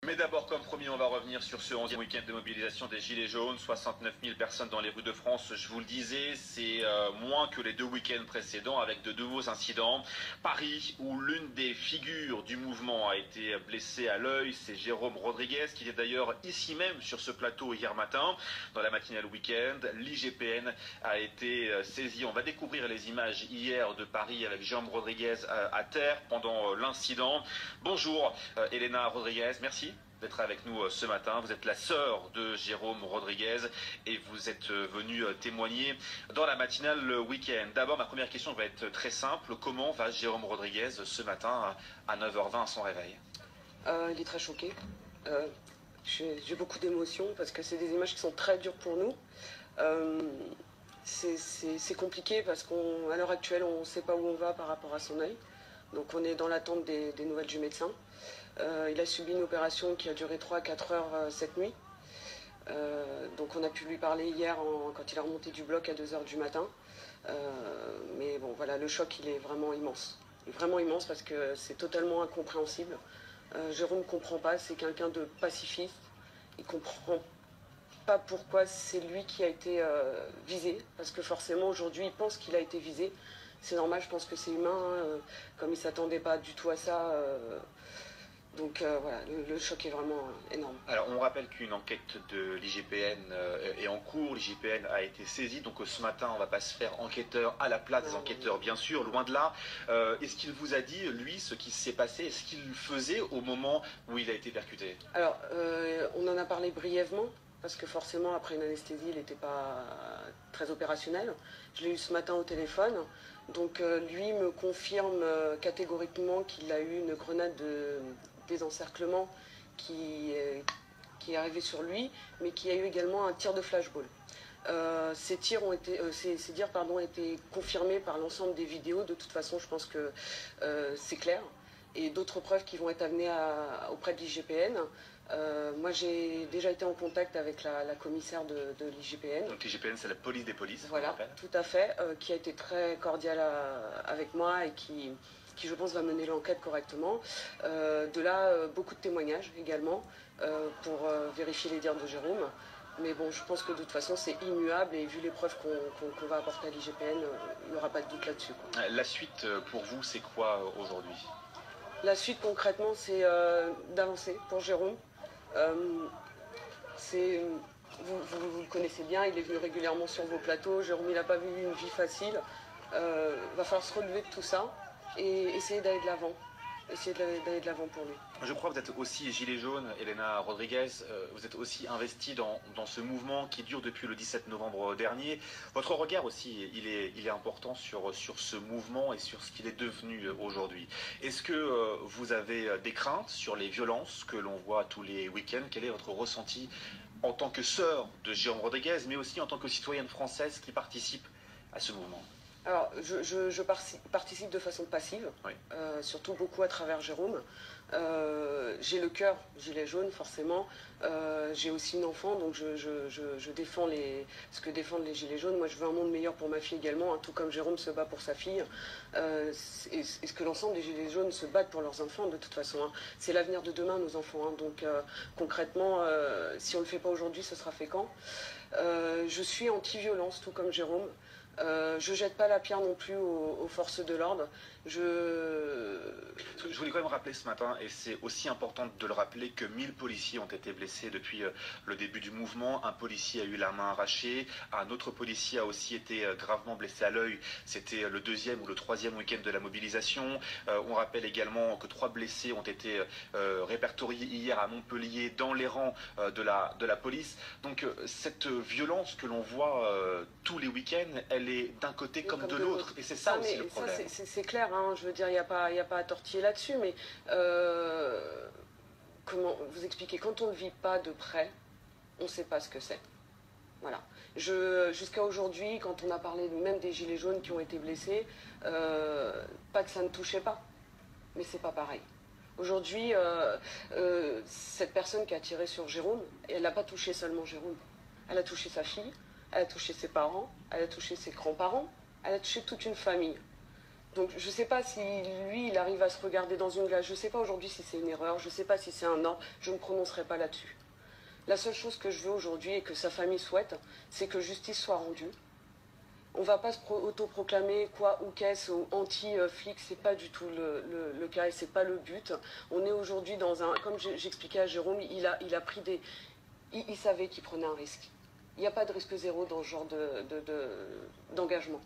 Mais d'abord, comme promis, on va revenir sur ce 11e week-end de mobilisation des Gilets jaunes. 69 000 personnes dans les rues de France, je vous le disais, c'est moins que les deux week-ends précédents avec de nouveaux incidents. Paris, où l'une des figures du mouvement a été blessée à l'œil, c'est Jérôme Rodriguez, qui était d'ailleurs ici même sur ce plateau hier matin, dans la matinale week-end. L'IGPN a été saisi. On va découvrir les images hier de Paris avec Jérôme Rodriguez à terre pendant l'incident. Bonjour Elena Rodriguez, merci d'être avec nous ce matin. Vous êtes la sœur de Jérôme Rodriguez et vous êtes venue témoigner dans la matinale week-end. D'abord, ma première question va être très simple. Comment va Jérôme Rodriguez ce matin à 9h20 à son réveil? Il est très choqué. J'ai beaucoup d'émotions parce que c'est des images qui sont très dures pour nous. C'est compliqué parce qu'à l'heure actuelle, on ne sait pas où on va par rapport à son œil. Donc on est dans l'attente des nouvelles du médecin. Il a subi une opération qui a duré 3 à 4 heures cette nuit. Donc on a pu lui parler hier quand il est remonté du bloc à 2 heures du matin. Mais bon, voilà, le choc, il est vraiment immense. Il est vraiment immense parce que c'est totalement incompréhensible. Jérôme ne comprend pas, c'est quelqu'un de pacifiste. Il ne comprend pas pourquoi c'est lui qui a été visé. Parce que forcément, aujourd'hui, il pense qu'il a été visé. C'est normal, je pense que c'est humain. Comme il ne s'attendait pas du tout à ça. Donc voilà, le choc est vraiment énorme. Alors on rappelle qu'une enquête de l'IGPN est en cours, l'IGPN a été saisie, donc ce matin on ne va pas se faire enquêteur à la place des enquêteurs, bien sûr, loin de là. Est-ce qu'il vous a dit, lui, ce qui s'est passé, ce qu'il faisait au moment où il a été percuté? Alors on en a parlé brièvement, parce que forcément après une anesthésie il n'était pas très opérationnel. Je l'ai eu ce matin au téléphone, donc lui me confirme catégoriquement qu'il a eu une grenade de désencerclement qui est arrivé sur lui, mais qui a eu également un tir de flashball. Ces tirs ont été confirmés par l'ensemble des vidéos. De toute façon, je pense que c'est clair. Et d'autres preuves qui vont être amenées auprès de l'IGPN. Moi, j'ai déjà été en contact avec la commissaire de l'IGPN. Donc l'IGPN, c'est la police des polices. Voilà, tout à fait, qui a été très cordiale avec moi et qui, je pense, va mener l'enquête correctement. De là, beaucoup de témoignages également pour vérifier les dires de Jérôme. Mais bon, je pense que de toute façon, c'est immuable et vu les preuves qu'on va apporter à l'IGPN, il n'y aura pas de doute là-dessus. La suite, pour vous, c'est quoi aujourd'hui? La suite, concrètement, c'est d'avancer pour Jérôme. Vous le connaissez bien, il est venu régulièrement sur vos plateaux. Jérôme, il n'a pas eu une vie facile. Va falloir se relever de tout ça et essayer d'aller de l'avant. Essayer d'aller de l'avant pour lui. Je crois que vous êtes aussi gilet jaune, Elena Rodriguez. Vous êtes aussi investie dans ce mouvement qui dure depuis le 17 novembre dernier. Votre regard aussi, il est important sur ce mouvement et sur ce qu'il est devenu aujourd'hui. Est-ce que vous avez des craintes sur les violences que l'on voit tous les week-ends? Quel est votre ressenti en tant que sœur de Jérôme Rodriguez, mais aussi en tant que citoyenne française qui participe à ce mouvement? Alors, je participe de façon passive, oui. Surtout beaucoup à travers Jérôme. J'ai le cœur gilet jaune, forcément. J'ai aussi une enfant, donc je défends ce que défendent les gilets jaunes. Moi, je veux un monde meilleur pour ma fille également, hein, tout comme Jérôme se bat pour sa fille. Et ce que l'ensemble des gilets jaunes se battent pour leurs enfants, de toute façon. Hein. C'est l'avenir de demain, nos enfants. Hein. Donc, concrètement, si on ne le fait pas aujourd'hui, ce sera fait quand? Je suis anti-violence, tout comme Jérôme. Je jette pas la pierre non plus aux forces de l'ordre. Je voulais quand même rappeler ce matin, et c'est aussi important de le rappeler, que 1000 policiers ont été blessés depuis le début du mouvement. Un policier a eu la main arrachée, un autre policier a aussi été gravement blessé à l'œil. C'était le 2e ou le 3e week-end de la mobilisation. On rappelle également que 3 blessés ont été répertoriés hier à Montpellier dans les rangs de la police. Donc cette violence que l'on voit tous les week-ends, elle est d'un côté comme de l'autre, et c'est ça aussi le problème. C'est clair, hein, je veux dire, il n'y a pas à tortiller là-dessus, mais comment vous expliquer, quand on ne vit pas de près, on ne sait pas ce que c'est. Voilà. Jusqu'à aujourd'hui, quand on a parlé même des gilets jaunes qui ont été blessés, pas que ça ne touchait pas, mais c'est pas pareil. Aujourd'hui, cette personne qui a tiré sur Jérôme, elle n'a pas touché seulement Jérôme, elle a touché sa fille, elle a touché ses parents, elle a touché ses grands-parents, elle a touché toute une famille. Donc je ne sais pas si lui, il arrive à se regarder dans une glace. Je ne sais pas aujourd'hui si c'est une erreur, je ne sais pas si c'est un ordre, je ne me prononcerai pas là-dessus. La seule chose que je veux aujourd'hui et que sa famille souhaite, c'est que justice soit rendue. On ne va pas se autoproclamer quoi ou qu'est-ce ou anti-flic, c'est pas du tout le cas et c'est pas le but. On est aujourd'hui dans un, comme j'expliquais à Jérôme, il a pris des, il savait qu'il prenait un risque. Il n'y a pas de risque zéro dans ce genre d'engagement.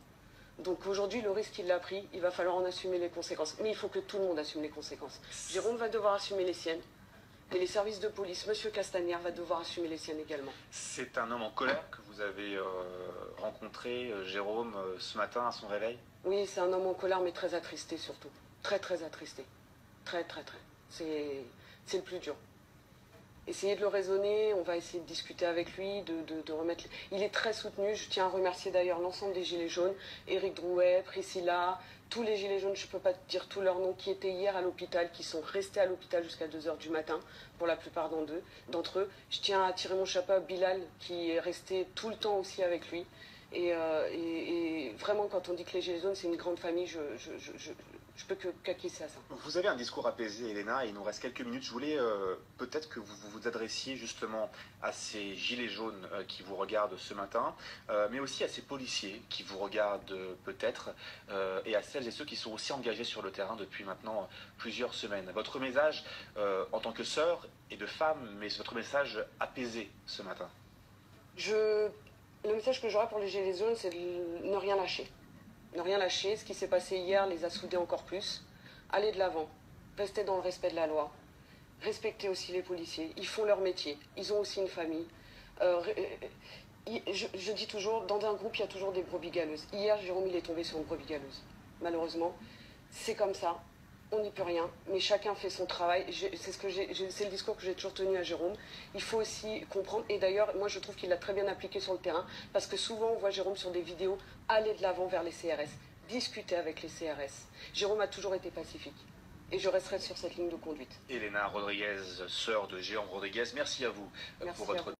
Donc aujourd'hui, le risque qu'il a pris, il va falloir en assumer les conséquences. Mais il faut que tout le monde assume les conséquences. Jérôme va devoir assumer les siennes. Et les services de police, Monsieur Castagnère va devoir assumer les siennes également. C'est un homme en colère que vous avez rencontré, Jérôme, ce matin à son réveil? Oui, c'est un homme en colère, mais très attristé surtout. Très, très attristé. Très, très, très. C'est le plus dur. Essayer de le raisonner, on va essayer de discuter avec lui, de remettre... Il est très soutenu, je tiens à remercier d'ailleurs l'ensemble des Gilets jaunes, Éric Drouet, Priscilla, tous les Gilets jaunes, je ne peux pas te dire tous leurs noms, qui étaient hier à l'hôpital, qui sont restés à l'hôpital jusqu'à 2h du matin, pour la plupart d'entre eux. Je tiens à tirer mon chapeau à Bilal, qui est resté tout le temps aussi avec lui. Et vraiment, quand on dit que les Gilets jaunes, c'est une grande famille, je peux qu'acquiescer à ça. Vous avez un discours apaisé, Elena, et il nous reste quelques minutes. Je voulais peut-être que vous vous adressiez justement à ces gilets jaunes qui vous regardent ce matin, mais aussi à ces policiers qui vous regardent peut-être, et à celles et ceux qui sont aussi engagés sur le terrain depuis maintenant plusieurs semaines. Votre message en tant que sœur et de femme, mais votre message apaisé ce matin. Le message que j'aurai pour les Gilets jaunes, c'est de ne rien lâcher. Ne rien lâcher. Ce qui s'est passé hier les a soudés encore plus. Aller de l'avant. Rester dans le respect de la loi. Respecter aussi les policiers. Ils font leur métier. Ils ont aussi une famille. Je dis toujours, dans un groupe, il y a toujours des brebis galeuses. Hier, Jérôme, il est tombé sur une brebis galeuse. Malheureusement, c'est comme ça. On n'y peut rien, mais chacun fait son travail. C'est le discours que j'ai toujours tenu à Jérôme. Il faut aussi comprendre, et d'ailleurs, moi je trouve qu'il l'a très bien appliqué sur le terrain, parce que souvent on voit Jérôme sur des vidéos aller de l'avant vers les CRS, discuter avec les CRS. Jérôme a toujours été pacifique, et je resterai sur cette ligne de conduite. Elena Rodriguez, sœur de Jérôme Rodriguez, merci à vous Merci pour votre...